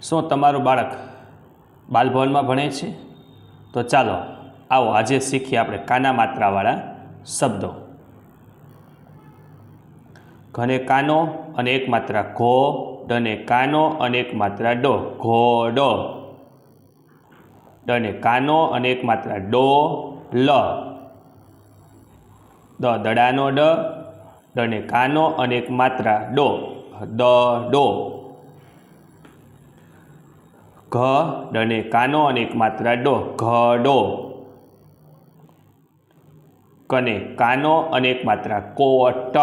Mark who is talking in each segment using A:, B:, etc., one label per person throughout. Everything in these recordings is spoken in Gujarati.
A: શું તમારું બાળક બાલભવનમાં ભણે છે? તો ચાલો આવો આજે શીખીએ આપણે કાના માત્રાવાળા શબ્દો. ઘને કાનો અને એક માત્રા ઘો, ડને કાનો અને એક માત્રા ડો, ઘોડો. ડને કાનો અને એક માત્રા ડો, લ. દડાનો ડ, ડને કાનો અને એક માત્રા ડો, ડો. ઘ, ડને કાનો અને એક માત્રા ડો, ઘડો. કને કાનો અને એક માત્રા કોટ.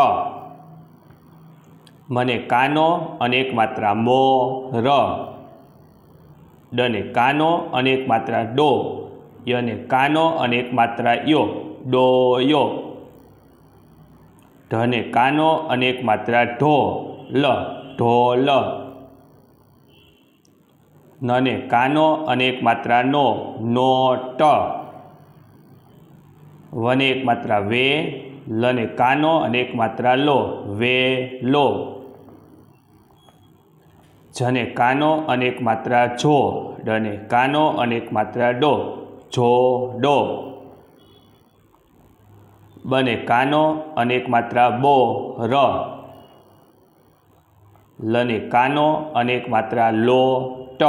A: મને કાનો અને એક માત્રા મો, ર. ડને કાનો અને એક માત્રા ડો, યને કાનો અને એક માત્રા યો, ડોયો. ઢને કાનો અને એક માત્રા ઢો, લ, ઢોલ. નને કાનો અને એક માત્રા નો, નોટ. વને એક માત્રા વે, લને કાનો અને એક માત્રા લો, વેલો. જને કાનો અને એક માત્રા જો, ડને કાનો અને એક માત્રા ડો, જોડો. બને કાનો અને એક માત્રા બો, ર. લને કાનો અને એક માત્રા લો, ટ.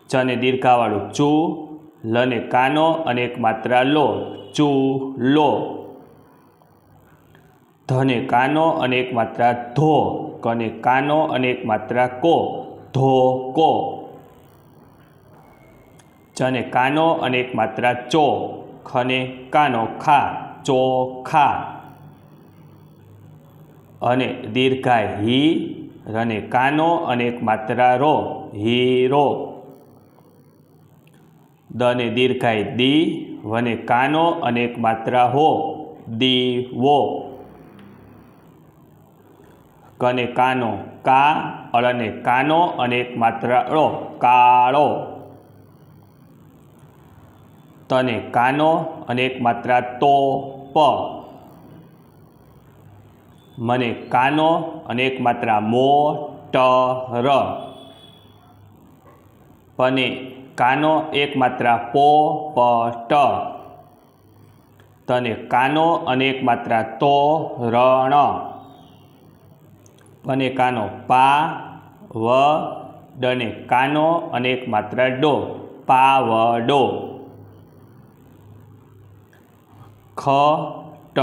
A: ચને દીર્ઘાવાળું ચુ, લને કાનો અને એક માત્રા લો, ચૂલો. ધને કાનો અને એક માત્રા ધો, કને કાનો અને એક માત્રા કો, ધોકો. ચને કાનો અને એક માત્રા ચો, ખને કાનો ખા, ચોખા. અને દીર્ઘાય હી, રને કાનો અને એક માત્રા રો, હીરો. દને દીર્ઘાય દી, વને કાનો અને એક માત્રા હો, દીવો. કને કાનો કા, અળને કાનો અને એક માત્રા ળો, કાળો. તને કાનો અને એક માત્રા તો, પ. મને કાનો અને એક માત્રા મો, ટ, ર. પને કાનો એક માત્રા પો, પ, ટ. તને કાનો અને એક માત્રા તો, રણ. પને કાનો પા, વ. ડને કાનો અને એક માત્રા ડો, પાવડો. ખ, ટ,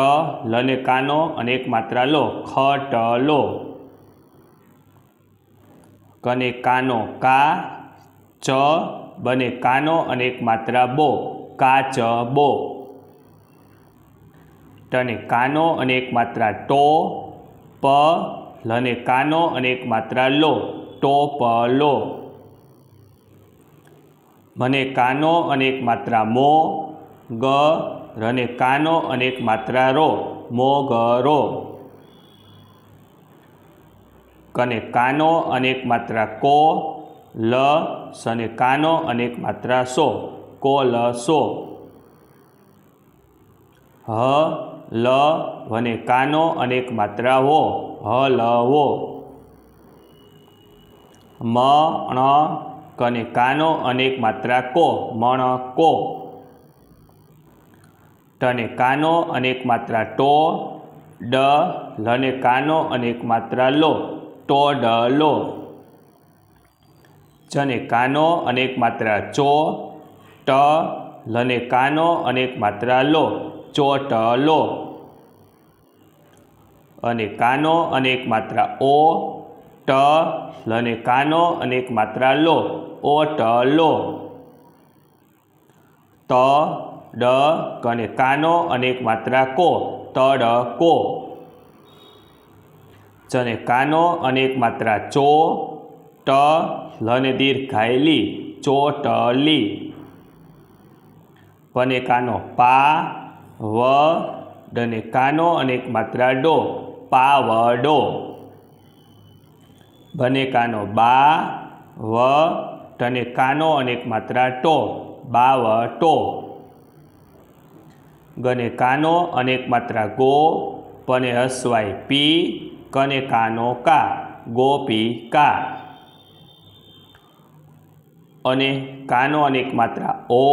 A: લને કાનો અને એક માત્રા લો, ખટલો. કને કાનો કા, ચ. બને કાનો અને એક માત્રા બો, કાચબો. ટને કાનો અને એક માત્રા ટો, પ. લને કાનો અને એક માત્રા લો, ટોપલો. મને કાનો અને એક માત્રા મો, ગ. રને કાનો અને એક માત્રા રો, મોગરો. કને કાનો અને એક માત્રા કો, લ. સને કાનો અને એક માત્રા સો, કોલસો. હ, લ. વને કાનો અને એક માત્રા હો, હલવો. મ, ણ. કને કાનો અને એક માત્રા કો, મણકો. ટને કાનો અને એક માત્રા ટો, ડ. લને કાનો અને એક માત્રા લો, ટોડલો. ચને કાનો અને એક માત્રા ચો, ટ. લને કાનો અને એક માત્રા લો, ચોટલો. અને કાનો અને એક માત્રા ઓ, ટ. લને કાનો અને એક માત્રા લો, ઓટલો. ત, ડ. કને કાનો અને એક માત્રા કો, તડકો. ચને કાનો અને એક માત્રા ચો, ટ. લને દીર્ઘાયલી, ચોટલી. પને કાનો પા, વ. ડને કાનો અને એક માત્રા ડો, પાવડો. બને કાનો બા, વ. ટને કાનો અને એક માત્રા ટો, બાવટો. ગને કાનો અને એક માત્રા ગો, પને હસવાય પી, કને કાનો કા, ગોપિકા. અને કાનો અનેક માત્રા ઓ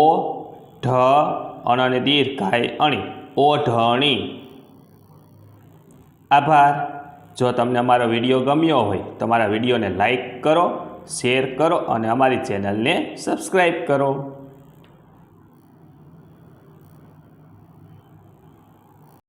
A: ઢ અણ અને દીર્ઘાય અણી ઓઢણી. આભાર. જો તમને અમારો વિડીયો ગમ્યો હોય તો અમારા વિડીયોને લાઈક કરો, શેર કરો અને અમારી ચેનલને સબસ્ક્રાઈબ કરો.